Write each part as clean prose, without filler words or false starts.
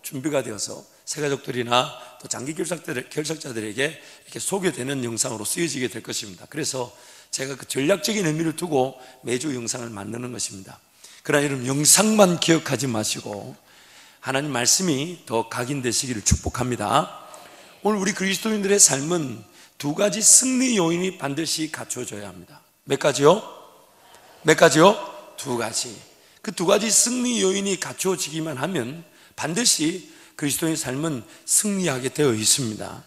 준비가 되어서 새가족들이나 또 장기 결석자들에게 이렇게 소개되는 영상으로 쓰여지게 될 것입니다. 그래서 제가 그 전략적인 의미를 두고 매주 영상을 만드는 것입니다. 그러나 여러분, 영상만 기억하지 마시고 하나님 말씀이 더 각인되시기를 축복합니다. 오늘 우리 그리스도인들의 삶은 두 가지 승리 요인이 반드시 갖춰져야 합니다. 몇 가지요? 몇 가지요? 두 가지. 그 두 가지 승리 요인이 갖춰지기만 하면 반드시 그리스도인의 삶은 승리하게 되어 있습니다.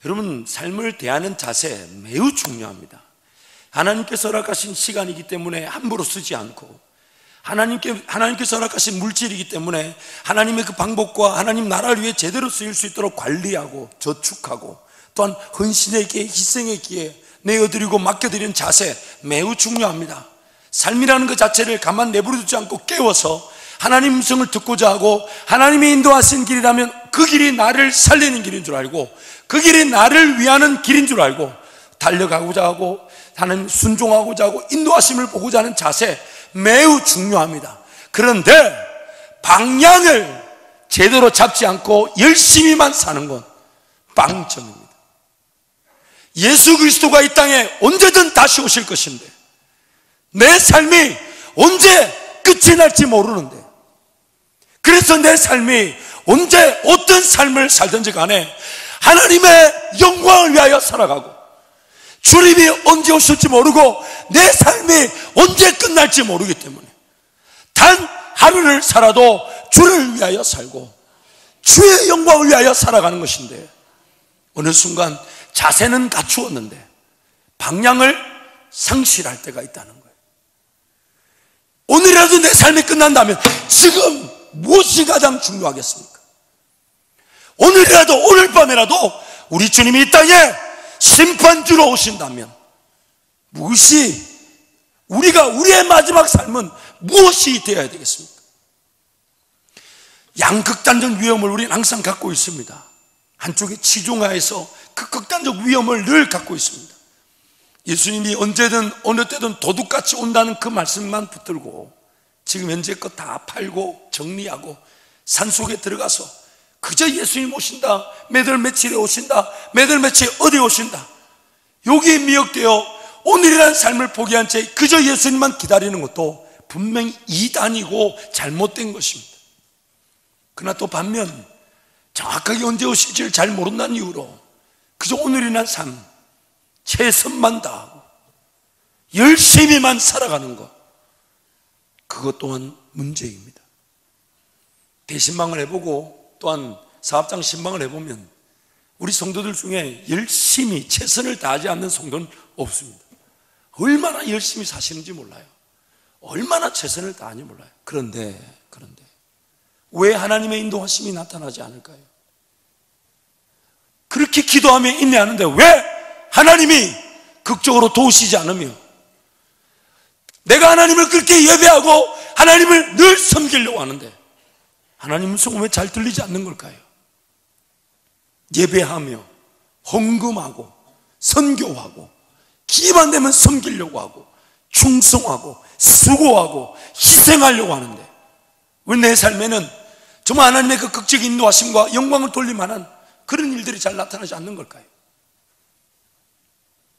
여러분, 삶을 대하는 자세 매우 중요합니다. 하나님께서 허락하신 시간이기 때문에 함부로 쓰지 않고, 하나님께서 허락하신 물질이기 때문에 하나님의 그 방법과 하나님 나라를 위해 제대로 쓰일 수 있도록 관리하고 저축하고, 또한 헌신의 기회, 희생의 기회 내어드리고 맡겨드리는 자세 매우 중요합니다. 삶이라는 그 자체를 가만 내버려두지 않고 깨워서 하나님 음성을 듣고자 하고, 하나님이 인도하신 길이라면 그 길이 나를 살리는 길인 줄 알고, 그 길이 나를 위하는 길인 줄 알고 달려가고자 하고, 하나님 순종하고자 하고 인도하심을 보고자 하는 자세 매우 중요합니다. 그런데 방향을 제대로 잡지 않고 열심히만 사는 건 빵점입니다. 예수 그리스도가 이 땅에 언제든 다시 오실 것인데, 내 삶이 언제 끝이 날지 모르는데, 그래서 내 삶이 언제 어떤 삶을 살든지 간에 하나님의 영광을 위하여 살아가고, 주님이 언제 오실지 모르고 내 삶이 언제 끝날지 모르기 때문에 단 하루를 살아도 주를 위하여 살고 주의 영광을 위하여 살아가는 것인데, 어느 순간 자세는 갖추었는데 방향을 상실할 때가 있다는 거예요. 오늘이라도 내 삶이 끝난다면 지금 무엇이 가장 중요하겠습니까? 오늘이라도, 오늘 밤에라도 우리 주님이 이 땅에 심판주로 오신다면 우리의 마지막 삶은 무엇이 되어야 되겠습니까? 양극단적 위험을 우리는 항상 갖고 있습니다. 한쪽에 치중하에서 그 극단적 위험을 늘 갖고 있습니다. 예수님이 언제든 어느 때든 도둑같이 온다는 그 말씀만 붙들고 지금 현재 것 다 팔고 정리하고 산속에 들어가서 그저 예수님 오신다, 매달 며칠에 오신다, 매달 며칠 어디 오신다, 여기에 미혹되어 오늘이라는 삶을 포기한 채 그저 예수님만 기다리는 것도 분명히 이단이고 잘못된 것입니다. 그러나 또 반면 정확하게 언제 오실지를 잘 모른다는 이유로 그저 오늘이라는 삶 최선만 다하고 열심히만 살아가는 것, 그것 또한 문제입니다. 대신방을 해보고 또한 사업장 신방을 해보면 우리 성도들 중에 열심히 최선을 다하지 않는 성도는 없습니다. 얼마나 열심히 사시는지 몰라요. 얼마나 최선을 다하는지 몰라요. 그런데 왜 하나님의 인도하심이 나타나지 않을까요? 그렇게 기도하며 인내하는데 왜 하나님이 극적으로 도우시지 않으며, 내가 하나님을 그렇게 예배하고 하나님을 늘 섬기려고 하는데 하나님 음성은 왜 잘 들리지 않는 걸까요? 예배하며 헌금하고 선교하고 기회만 되면 섬기려고 하고 충성하고 수고하고 희생하려고 하는데 왜 내 삶에는 정말 하나님의 그 극적인 인도하심과 영광을 돌릴만한 그런 일들이 잘 나타나지 않는 걸까요?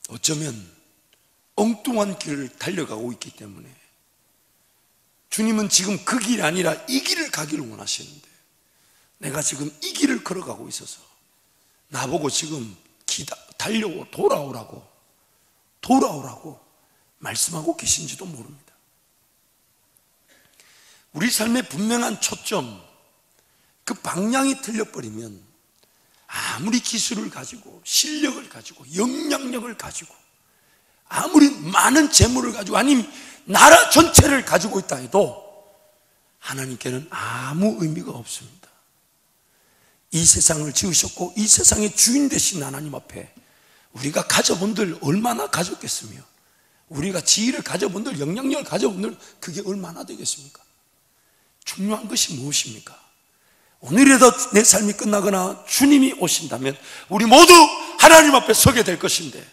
어쩌면 엉뚱한 길을 달려가고 있기 때문에 주님은 지금 그 길이 아니라 이 길을 가기를 원하시는데 내가 지금 이 길을 걸어가고 있어서 나보고 지금 돌아오라고 말씀하고 계신지도 모릅니다. 우리 삶의 분명한 초점, 그 방향이 틀려버리면 아무리 기술을 가지고 실력을 가지고 영향력을 가지고 아무리 많은 재물을 가지고 아니면 나라 전체를 가지고 있다 해도 하나님께는 아무 의미가 없습니다. 이 세상을 지으셨고 이 세상의 주인 되신 하나님 앞에 우리가 가져본들 얼마나 가졌겠으며, 우리가 지위를 가져본들, 영향력을 가져본들 그게 얼마나 되겠습니까? 중요한 것이 무엇입니까? 오늘이라도 내 삶이 끝나거나 주님이 오신다면 우리 모두 하나님 앞에 서게 될 것인데,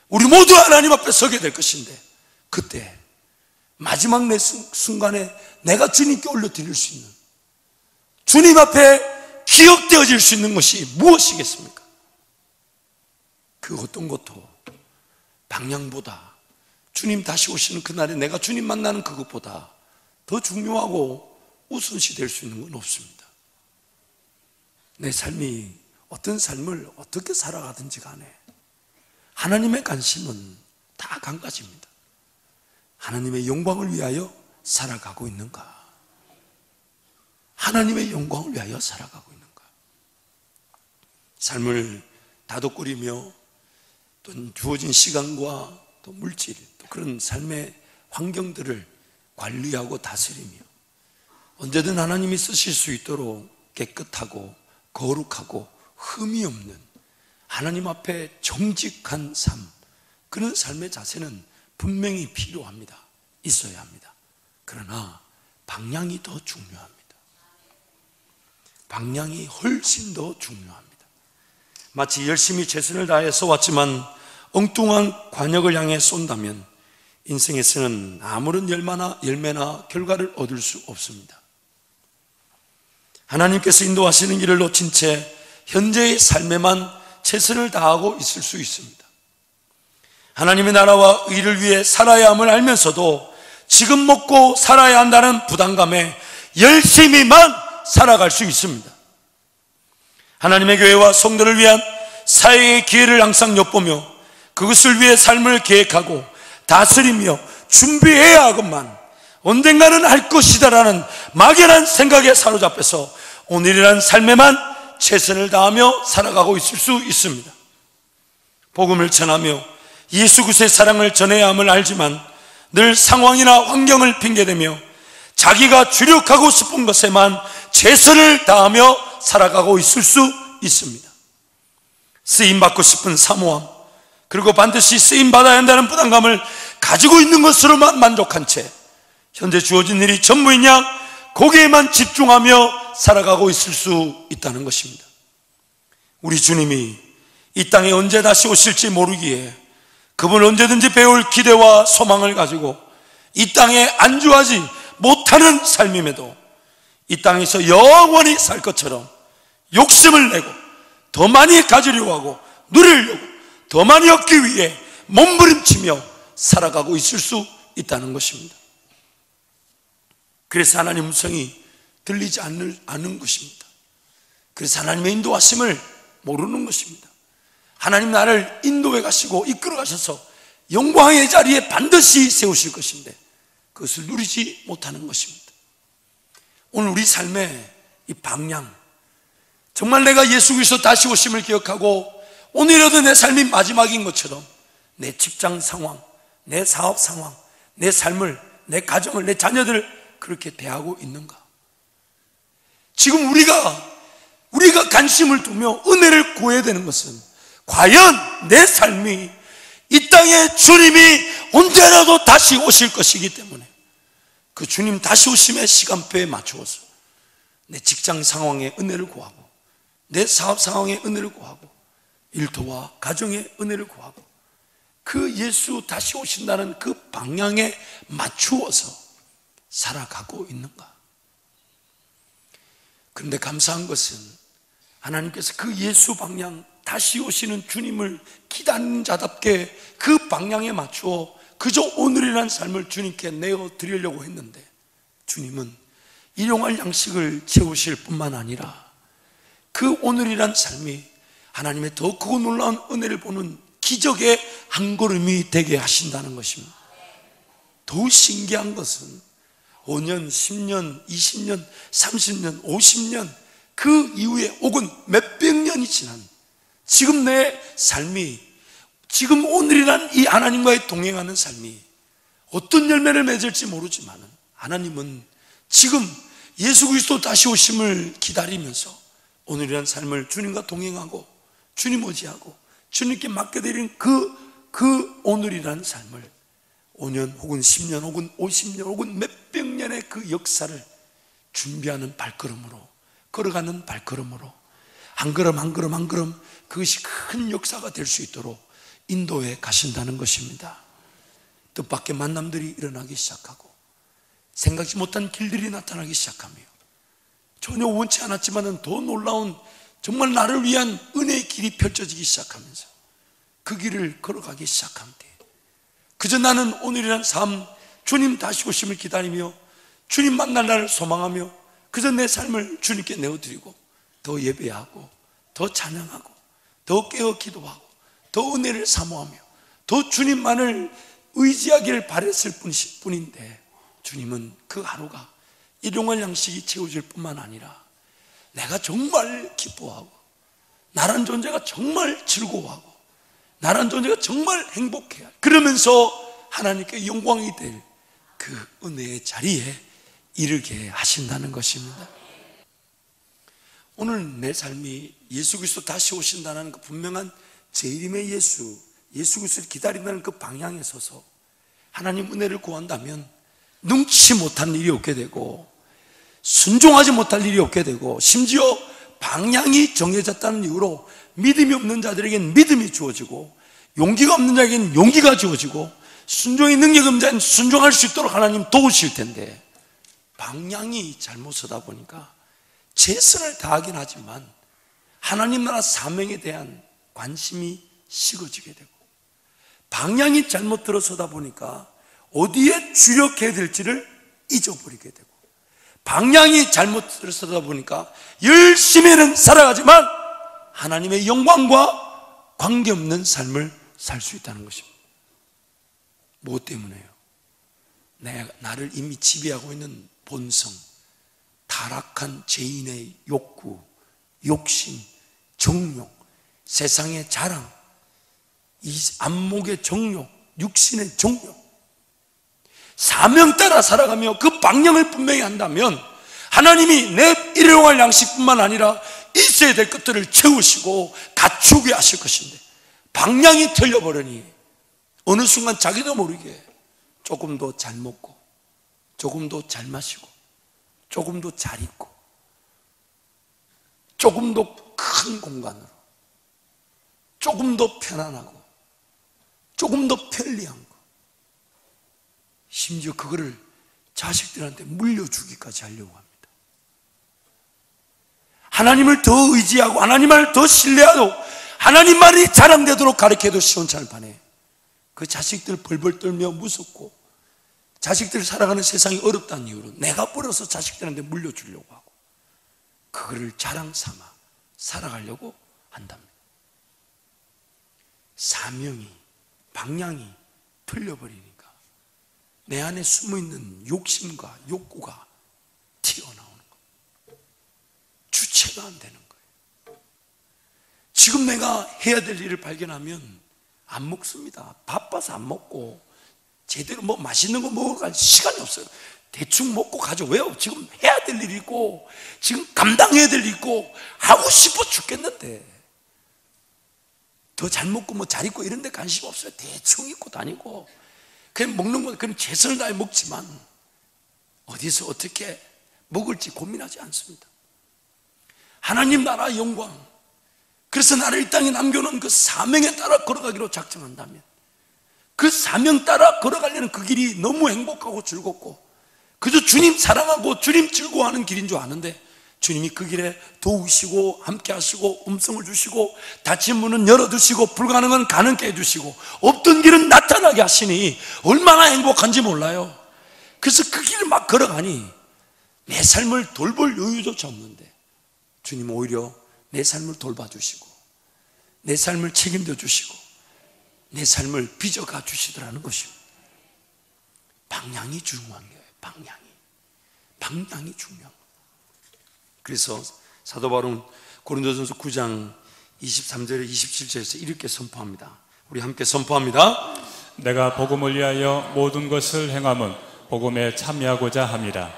우리 모두 하나님 앞에 서게 될 것인데, 그때 마지막 내 순간에 내가 주님께 올려드릴 수 있는, 주님 앞에 기억되어질 수 있는 것이 무엇이겠습니까? 그 어떤 것도 방향보다, 주님 다시 오시는 그날에 내가 주님 만나는 그것보다 더 중요하고 우선시 될 수 있는 건 없습니다. 내 삶이 어떤 삶을 어떻게 살아가든지 간에 하나님의 관심은 다 한 가지입니다. 하나님의 영광을 위하여 살아가고 있는가? 하나님의 영광을 위하여 살아가고 있는가? 삶을 다독거리며 또 주어진 시간과 또 물질, 또 그런 삶의 환경들을 관리하고 다스리며 언제든 하나님이 쓰실 수 있도록 깨끗하고 거룩하고 흠이 없는 하나님 앞에 정직한 삶, 그런 삶의 자세는 분명히 필요합니다. 있어야 합니다. 그러나 방향이 더 중요합니다. 방향이 훨씬 더 중요합니다. 마치 열심히 최선을 다해서 왔지만 엉뚱한 관역을 향해 쏜다면 인생에서는 아무런 열매나 결과를 얻을 수 없습니다. 하나님께서 인도하시는 길을 놓친 채 현재의 삶에만 최선을 다하고 있을 수 있습니다. 하나님의 나라와 의를 위해 살아야 함을 알면서도 지금 먹고 살아야 한다는 부담감에 열심히만 살아갈 수 있습니다. 하나님의 교회와 성도를 위한 사역의 기회를 항상 엿보며 그것을 위해 삶을 계획하고 다스리며 준비해야 하건만 언젠가는 할 것이다라는 막연한 생각에 사로잡혀서 오늘이라는 삶에만 최선을 다하며 살아가고 있을 수 있습니다. 복음을 전하며 예수 그리스도의 사랑을 전해야 함을 알지만 늘 상황이나 환경을 핑계대며 자기가 주력하고 싶은 것에만 최선을 다하며 살아가고 있을 수 있습니다. 쓰임받고 싶은 사모함, 그리고 반드시 쓰임받아야 한다는 부담감을 가지고 있는 것으로만 만족한 채 현재 주어진 일이 전부인 양 거기에만 집중하며 살아가고 있을 수 있다는 것입니다. 우리 주님이 이 땅에 언제 다시 오실지 모르기에 그분을 언제든지 배울 기대와 소망을 가지고 이 땅에 안주하지 못하는 삶임에도 이 땅에서 영원히 살 것처럼 욕심을 내고 더 많이 가지려고 하고 누리려고 더 많이 얻기 위해 몸부림치며 살아가고 있을 수 있다는 것입니다. 그래서 하나님의 음성이 들리지 않는 것입니다. 그래서 하나님의 인도하심을 모르는 것입니다. 하나님 나를 인도해 가시고 이끌어 가셔서 영광의 자리에 반드시 세우실 것인데 그것을 누리지 못하는 것입니다. 오늘 우리 삶의 이 방향, 정말 내가 예수 그리스도 다시 오심을 기억하고 오늘이라도 내 삶이 마지막인 것처럼 내 직장 상황, 내 사업 상황, 내 삶을, 내 가정을, 내 자녀들을 그렇게 대하고 있는가? 지금 우리가 관심을 두며 은혜를 구해야 되는 것은 과연 내 삶이 이 땅에 주님이 언제라도 다시 오실 것이기 때문에 그 주님 다시 오심의 시간표에 맞추어서 내 직장 상황에 은혜를 구하고 내 사업 상황에 은혜를 구하고 일터와 가정에 은혜를 구하고 그 예수 다시 오신다는 그 방향에 맞추어서 살아가고 있는가? 그런데 감사한 것은 하나님께서 그 예수 방향, 다시 오시는 주님을 기다리는 자답게 그 방향에 맞추어 그저 오늘이라는 삶을 주님께 내어드리려고 했는데 주님은 일용할 양식을 채우실 뿐만 아니라 그 오늘이란 삶이 하나님의 더 크고 놀라운 은혜를 보는 기적의 한 걸음이 되게 하신다는 것입니다. 더 신기한 것은 5년, 10년, 20년, 30년, 50년 그 이후에 혹은 몇백 년이 지난 지금 내 삶이, 지금 오늘이란 이 하나님과의 동행하는 삶이 어떤 열매를 맺을지 모르지만 하나님은 지금 예수 그리스도 다시 오심을 기다리면서 오늘이란 삶을 주님과 동행하고 주님 의지하고 주님께 맡겨드린 그 오늘이라는 삶을 5년 혹은 10년 혹은 50년 혹은 몇백 년의 그 역사를 준비하는 발걸음으로, 걸어가는 발걸음으로 한 걸음 한 걸음 한 걸음 그것이 큰 역사가 될 수 있도록 인도해 가신다는 것입니다. 뜻밖의 만남들이 일어나기 시작하고 생각지 못한 길들이 나타나기 시작하며 전혀 원치 않았지만 더 놀라운 정말 나를 위한 은혜의 길이 펼쳐지기 시작하면서 그 길을 걸어가기 시작한 때, 그저 나는 오늘이란 삶, 주님 다시 오심을 기다리며 주님 만날 날을 소망하며 그저 내 삶을 주님께 내어드리고 더 예배하고 더 찬양하고 더 깨어 기도하고 더 은혜를 사모하며 더 주님만을 의지하기를 바랬을 뿐인데, 주님은 그 하루가 일용할 양식이 채워질 뿐만 아니라 내가 정말 기뻐하고 나란 존재가 정말 즐거워하고 나란 존재가 정말 행복해야, 그러면서 하나님께 영광이 될 그 은혜의 자리에 이르게 하신다는 것입니다. 오늘 내 삶이 예수 그리스도 다시 오신다는 그 분명한 재림의 예수 그리스도를 기다린다는 그 방향에 서서 하나님 은혜를 구한다면 능치 못한 일이 없게 되고 순종하지 못할 일이 없게 되고, 심지어 방향이 정해졌다는 이유로 믿음이 없는 자들에게는 믿음이 주어지고 용기가 없는 자에게는 용기가 주어지고 순종의 능력이 없는 자는 순종할 수 있도록 하나님 도우실 텐데, 방향이 잘못 서다 보니까 최선을 다하긴 하지만 하나님 나라 사명에 대한 관심이 식어지게 되고, 방향이 잘못 들어서다 보니까 어디에 주력해야 될지를 잊어버리게 되고, 방향이 잘못 들어서다 보니까 열심히는 살아가지만 하나님의 영광과 관계없는 삶을 살 수 있다는 것입니다. 무엇 때문에요? 나를 이미 지배하고 있는 본성, 타락한 죄인의 욕구, 욕심, 정욕, 세상의 자랑, 이 안목의 정욕, 육신의 정욕, 사명 따라 살아가며 그 방향을 분명히 한다면 하나님이 내 일용할 양식뿐만 아니라 있어야 될 것들을 채우시고 갖추게 하실 것인데, 방향이 틀려버리니 어느 순간 자기도 모르게 조금 더 잘 먹고 조금 더 잘 마시고 조금 더 잘 입고 조금 더 큰 공간으로 조금 더 편안하고 조금 더 편리한 거, 심지어 그거를 자식들한테 물려주기까지 하려고 합니다. 하나님을 더 의지하고 하나님을 더 신뢰하고 하나님만이 자랑되도록 가르쳐도 시원찮을 그 자식들 벌벌 떨며 무섭고 자식들 살아가는 세상이 어렵다는 이유로 내가 벌어서 자식들한테 물려주려고 하고 그거를 자랑 삼아 살아가려고 한답니다. 사명이, 방향이 틀려버리니까 내 안에 숨어있는 욕심과 욕구가 튀어나오는 거예요. 주체가 안 되는 거예요. 지금 내가 해야 될 일을 발견하면 안 먹습니다. 바빠서 안 먹고 제대로 뭐 맛있는 거 먹어갈 시간이 없어요. 대충 먹고 가죠. 왜요? 지금 해야 될 일이 있고 지금 감당해야 될 일이 있고 하고 싶어 죽겠는데 더 잘 먹고 뭐 잘 입고 이런 데 관심 없어요. 대충 입고 다니고 그냥 먹는 건 그냥 최선을 다해 먹지만 어디서 어떻게 먹을지 고민하지 않습니다. 하나님 나라 영광, 그래서 나를 이 땅에 남겨놓은 그 사명에 따라 걸어가기로 작정한다면 그 사명 따라 걸어가려는 그 길이 너무 행복하고 즐겁고 그저 주님 사랑하고 주님 즐거워하는 길인 줄 아는데 주님이 그 길에 도우시고 함께 하시고 음성을 주시고 닫힌 문은 열어두시고 불가능은 가능케 해주시고 없던 길은 나타나게 하시니 얼마나 행복한지 몰라요. 그래서 그 길을 막 걸어가니 내 삶을 돌볼 여유조차 없는데 주님은 오히려 내 삶을 돌봐주시고 내 삶을 책임져 주시고 내 삶을 빚어가 주시더라는 것입니다. 방향이 중요한 거예요. 방향이 중요한 거예요. 그래서 사도 바울은 고린도전서 9장 23절에 27절에서 이렇게 선포합니다. 우리 함께 선포합니다. 내가 복음을 위하여 모든 것을 행함은 복음에 참여하고자 함이라.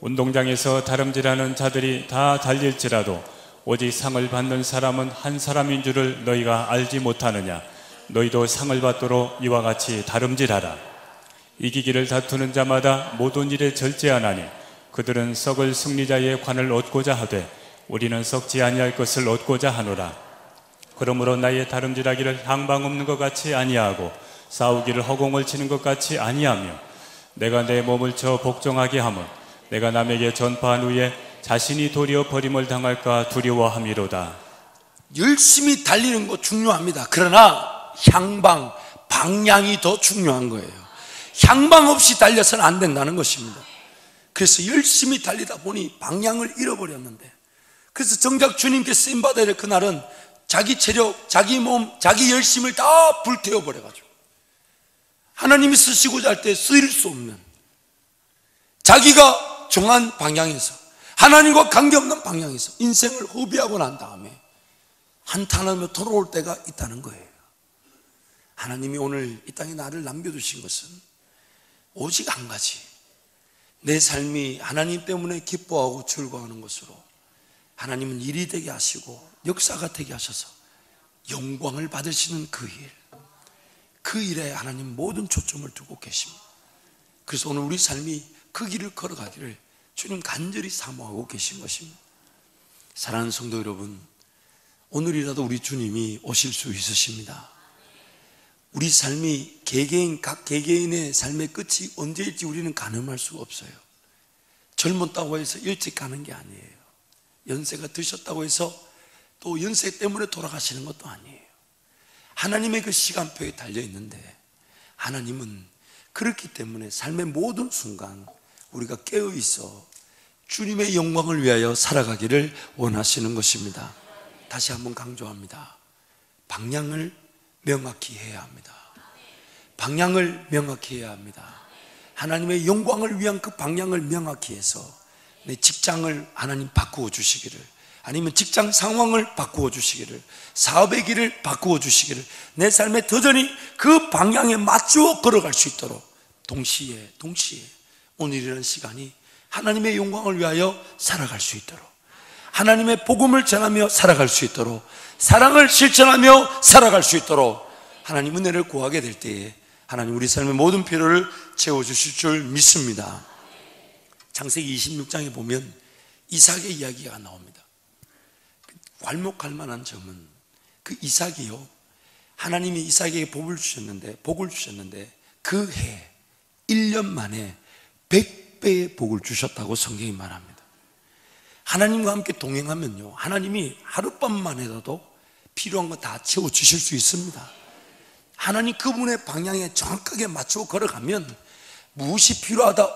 운동장에서 다름질하는 자들이 다 달릴지라도 오직 상을 받는 사람은 한 사람인 줄을 너희가 알지 못하느냐. 너희도 상을 받도록 이와 같이 다름질하라. 이기기를 다투는 자마다 모든 일에 절제하나니 그들은 썩을 승리자의 관을 얻고자 하되 우리는 썩지 아니할 것을 얻고자 하노라. 그러므로 나의 다름질하기를 향방 없는 것 같이 아니하고 싸우기를 허공을 치는 것 같이 아니하며 내가 내 몸을 쳐 복종하게 하면 내가 남에게 전파한 후에 자신이 도리어 버림을 당할까 두려워함이로다. 열심히 달리는 거 중요합니다. 그러나 향방, 방향이 더 중요한 거예요. 향방 없이 달려서는 안 된다는 것입니다. 그래서 열심히 달리다 보니 방향을 잃어버렸는데, 그래서 정작 주님께 쓰임받아야 될 그날은 자기 체력, 자기 몸, 자기 열심을 다 불태워 버려가지고 하나님이 쓰시고자 할 때 쓰일 수 없는, 자기가 정한 방향에서, 하나님과 관계없는 방향에서 인생을 허비하고 난 다음에 한탄하며 돌아올 때가 있다는 거예요. 하나님이 오늘 이 땅에 나를 남겨두신 것은 오직 한 가지, 내 삶이 하나님 때문에 기뻐하고 즐거워하는 것으로 하나님은 일이 되게 하시고 역사가 되게 하셔서 영광을 받으시는 그 일, 그 일에 하나님 모든 초점을 두고 계십니다. 그래서 오늘 우리 삶이 그 길을 걸어가기를 주님 간절히 사모하고 계신 것입니다. 사랑하는 성도 여러분, 오늘이라도 우리 주님이 오실 수 있으십니다. 우리 삶이 각 개개인의 삶의 끝이 언제일지 우리는 가늠할 수가 없어요. 젊었다고 해서 일찍 가는 게 아니에요. 연세가 드셨다고 해서 또 연세 때문에 돌아가시는 것도 아니에요. 하나님의 그 시간표에 달려 있는데, 하나님은 그렇기 때문에 삶의 모든 순간 우리가 깨어 있어 주님의 영광을 위하여 살아가기를 원하시는 것입니다. 다시 한번 강조합니다. 방향을 명확히 해야 합니다. 방향을 명확히 해야 합니다. 하나님의 영광을 위한 그 방향을 명확히 해서 내 직장을 하나님 바꾸어 주시기를, 아니면 직장 상황을 바꾸어 주시기를, 사업의 길을 바꾸어 주시기를, 내 삶의 도전이 그 방향에 맞추어 걸어갈 수 있도록 동시에 오늘이라는 시간이 하나님의 영광을 위하여 살아갈 수 있도록, 하나님의 복음을 전하며 살아갈 수 있도록, 사랑을 실천하며 살아갈 수 있도록 하나님 은혜를 구하게 될 때에 하나님 우리 삶의 모든 필요를 채워주실 줄 믿습니다. 창세기 26장에 보면 이삭의 이야기가 나옵니다. 괄목할 만한 점은 그 이삭이요, 하나님이 이삭에게 복을 주셨는데 그 해 1년 만에 100배의 복을 주셨다고 성경이 말합니다. 하나님과 함께 동행하면요, 하나님이 하룻밤만 해도 필요한 거 다 채워주실 수 있습니다. 하나님 그분의 방향에 정확하게 맞추어 걸어가면 무엇이 필요하다,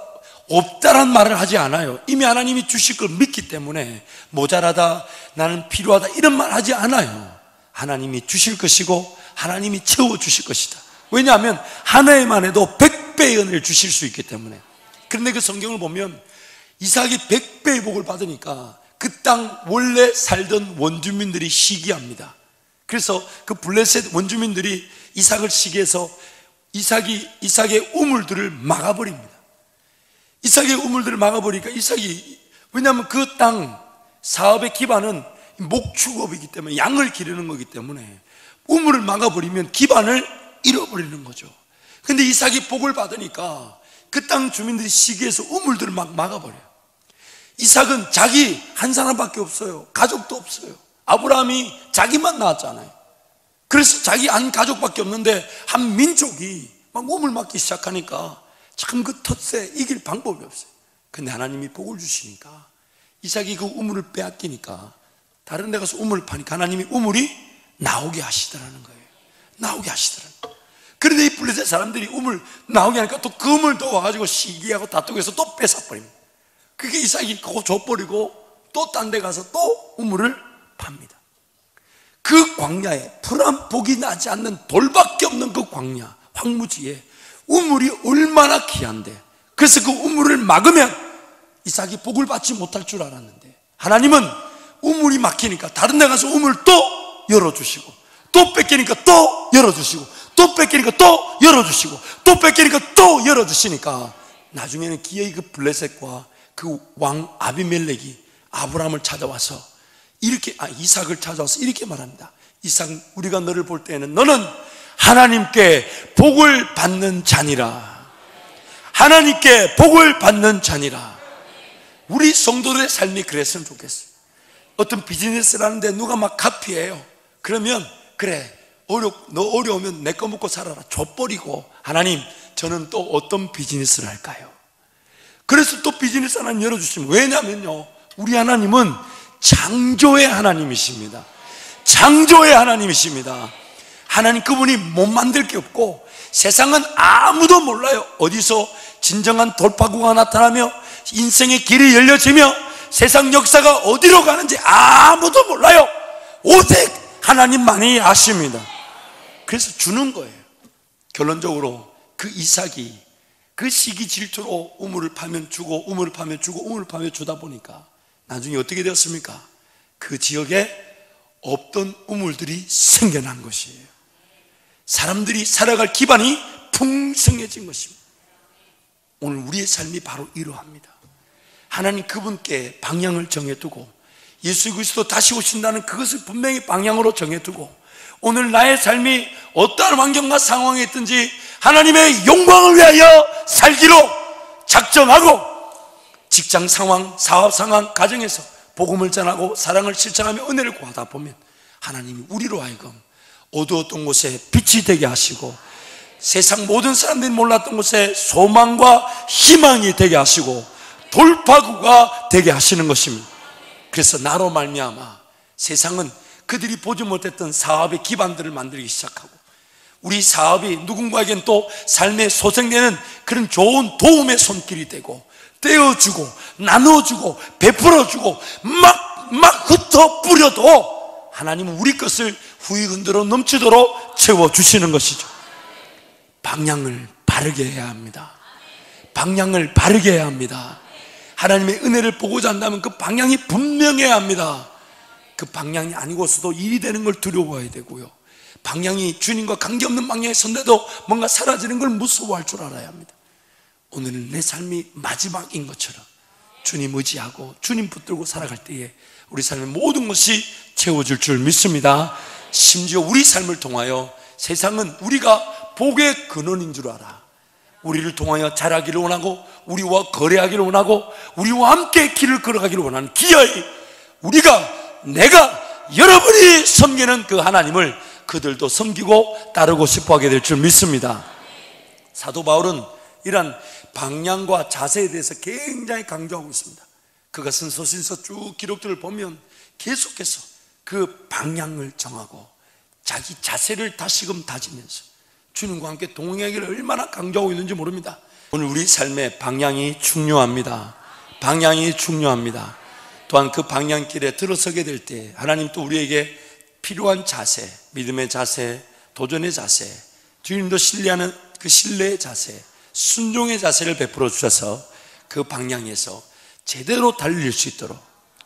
없다란 말을 하지 않아요. 이미 하나님이 주실 걸 믿기 때문에 모자라다, 나는 필요하다 이런 말 하지 않아요. 하나님이 주실 것이고 하나님이 채워주실 것이다. 왜냐하면 하나에만 해도 100배의 은혜를 주실 수 있기 때문에. 그런데 그 성경을 보면 이삭이 100배의 복을 받으니까 그 땅 원래 살던 원주민들이 시기합니다. 그래서 그 블레셋 원주민들이 이삭을 시기해서 이삭의 우물들을 막아버립니다. 이삭의 우물들을 막아버리니까 이삭이, 왜냐하면 그 땅 사업의 기반은 목축업이기 때문에, 양을 기르는 거기 때문에 우물을 막아버리면 기반을 잃어버리는 거죠. 근데 이삭이 복을 받으니까 그 땅 주민들이 시기해서 우물들을 막 막아버려요. 이삭은 자기 한 사람밖에 없어요. 가족도 없어요. 아브라함이 자기만 낳았잖아요. 그래서 자기 한 가족밖에 없는데 한 민족이 막 우물 막기 시작하니까 참 그 텃세 이길 방법이 없어요. 근데 하나님이 복을 주시니까 이삭이 그 우물을 빼앗기니까 다른 데 가서 우물을 파니까 하나님이 우물이 나오게 하시더라는 거예요. 나오게 하시더라는 거예요. 그런데 이 블레셋 사람들이 우물 나오게 하니까 또 그 우물도 와가지고 시기하고 다투고 해서 또 뺏어버립니다. 그게 이삭이 그거 줘버리고 또 딴 데 가서 또 우물을 팝니다. 그 광야에 풀한 복이 나지 않는 돌밖에 없는 그 광야, 황무지에 우물이 얼마나 귀한데, 그래서 그 우물을 막으면 이삭이 복을 받지 못할 줄 알았는데 하나님은 우물이 막히니까 다른 데 가서 우물을 또 열어주시고, 또 뺏기니까 또 열어주시고, 또 뺏기니까 또 열어주시고, 또 뺏기니까 또 열어주시니까 나중에는 기어이 그 블레셋과 그 왕 아비멜렉이 아브라함을 찾아와서 이삭을 찾아와서 이렇게 말합니다. 이삭, 우리가 너를 볼 때에는 너는 하나님께 복을 받는 자니라. 하나님께 복을 받는 자니라. 우리 성도들의 삶이 그랬으면 좋겠어요. 어떤 비즈니스를 하는데 누가 막 가피해요. 그러면 그래, 너 어려우면 내 거 먹고 살아라 줘버리고, 하나님 저는 또 어떤 비즈니스를 할까요? 그래서 또 비즈니스 하나 열어주시면, 왜냐면요 우리 하나님은 창조의 하나님이십니다. 창조의 하나님이십니다. 하나님 그분이 못 만들 게 없고 세상은 아무도 몰라요. 어디서 진정한 돌파구가 나타나며 인생의 길이 열려지며 세상 역사가 어디로 가는지 아무도 몰라요. 오직 하나님만이 아십니다. 그래서 주는 거예요. 결론적으로 그 이삭이 그 시기 질투로 우물을 파면 주고 우물을 파면 주고 우물을 파면 주다 보니까 나중에 어떻게 되었습니까? 그 지역에 없던 우물들이 생겨난 것이에요. 사람들이 살아갈 기반이 풍성해진 것입니다. 오늘 우리의 삶이 바로 이러합니다. 하나님 그분께 방향을 정해두고 예수 그리스도 다시 오신다는 그것을 분명히 방향으로 정해두고 오늘 나의 삶이 어떠한 환경과 상황에 있든지 하나님의 영광을 위하여 살기로 작정하고 직장 상황, 사업 상황, 가정에서 복음을 전하고 사랑을 실천하며 은혜를 구하다 보면 하나님이 우리로 하여금 어두웠던 곳에 빛이 되게 하시고 세상 모든 사람들이 몰랐던 곳에 소망과 희망이 되게 하시고 돌파구가 되게 하시는 것입니다. 그래서 나로 말미암아 세상은 그들이 보지 못했던 사업의 기반들을 만들기 시작하고 우리 사업이 누군가에겐 또 삶에 소생되는 그런 좋은 도움의 손길이 되고 떼어주고 나눠주고 베풀어주고 막 흩어 뿌려도 하나님은 우리 것을 후익은대로 넘치도록 채워주시는 것이죠. 방향을 바르게 해야 합니다. 방향을 바르게 해야 합니다. 하나님의 은혜를 보고자 한다면 그 방향이 분명해야 합니다. 그 방향이 아니고서도 일이 되는 걸 두려워해야 되고요, 방향이 주님과 관계없는 방향에 선데도 뭔가 사라지는 걸 무서워할 줄 알아야 합니다. 오늘은 내 삶이 마지막인 것처럼 주님 의지하고 주님 붙들고 살아갈 때에 우리 삶의 모든 것이 채워줄 줄 믿습니다. 심지어 우리 삶을 통하여 세상은 우리가 복의 근원인 줄 알아. 우리를 통하여 자라기를 원하고 우리와 거래하기를 원하고 우리와 함께 길을 걸어가기를 원하는 기어이 내가 여러분이 섬기는 그 하나님을 그들도 섬기고 따르고 싶어하게 될 줄 믿습니다. 사도 바울은 이런 방향과 자세에 대해서 굉장히 강조하고 있습니다. 그가 서신서 쭉 기록들을 보면 계속해서 그 방향을 정하고 자기 자세를 다시금 다지면서 주님과 함께 동행하기를 얼마나 강조하고 있는지 모릅니다. 오늘 우리 삶의 방향이 중요합니다. 방향이 중요합니다. 또한 그 방향길에 들어서게 될 때 하나님 또 우리에게 필요한 자세, 믿음의 자세, 도전의 자세, 주님도 신뢰하는 그 신뢰의 자세, 순종의 자세를 베풀어 주셔서 그 방향에서 제대로 달릴 수 있도록,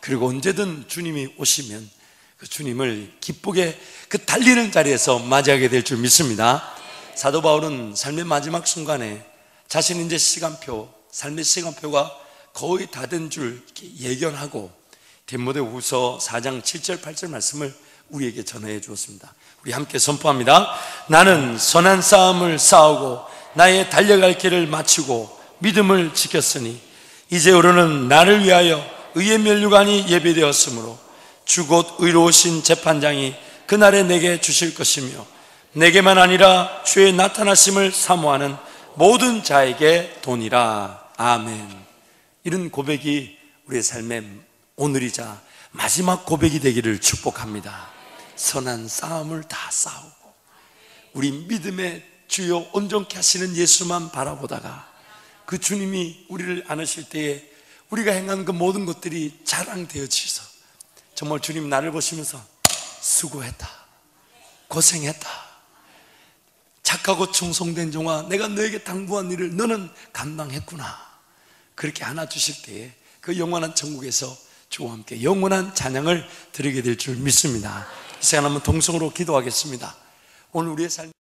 그리고 언제든 주님이 오시면 그 주님을 기쁘게 그 달리는 자리에서 맞이하게 될 줄 믿습니다. 사도 바울은 삶의 마지막 순간에 자신의 이제 시간표, 삶의 시간표가 거의 다 된 줄 예견하고 디모데후서 4장 7절 8절 말씀을 우리에게 전해 주었습니다. 우리 함께 선포합니다. 나는 선한 싸움을 싸우고 나의 달려갈 길을 마치고 믿음을 지켰으니 이제로는 나를 위하여 의의 면류관이 예비되었으므로 주 곧 의로우신 재판장이 그날에 내게 주실 것이며 내게만 아니라 주의 나타나심을 사모하는 모든 자에게 도니라. 아멘. 이런 고백이 우리의 삶의 오늘이자 마지막 고백이 되기를 축복합니다. 선한 싸움을 다 싸우고 우리 믿음의 주요 온전케 하시는 예수만 바라보다가 그 주님이 우리를 안으실 때에 우리가 행한 그 모든 것들이 자랑되어지서 정말 주님 나를 보시면서 수고했다, 고생했다, 착하고 충성된 종아, 내가 너에게 당부한 일을 너는 감당했구나, 그렇게 안아주실 때에 그 영원한 천국에서 주와 함께 영원한 찬양을 드리게 될 줄 믿습니다. 이 시간 한번 동성으로 기도하겠습니다. 오늘 우리의 삶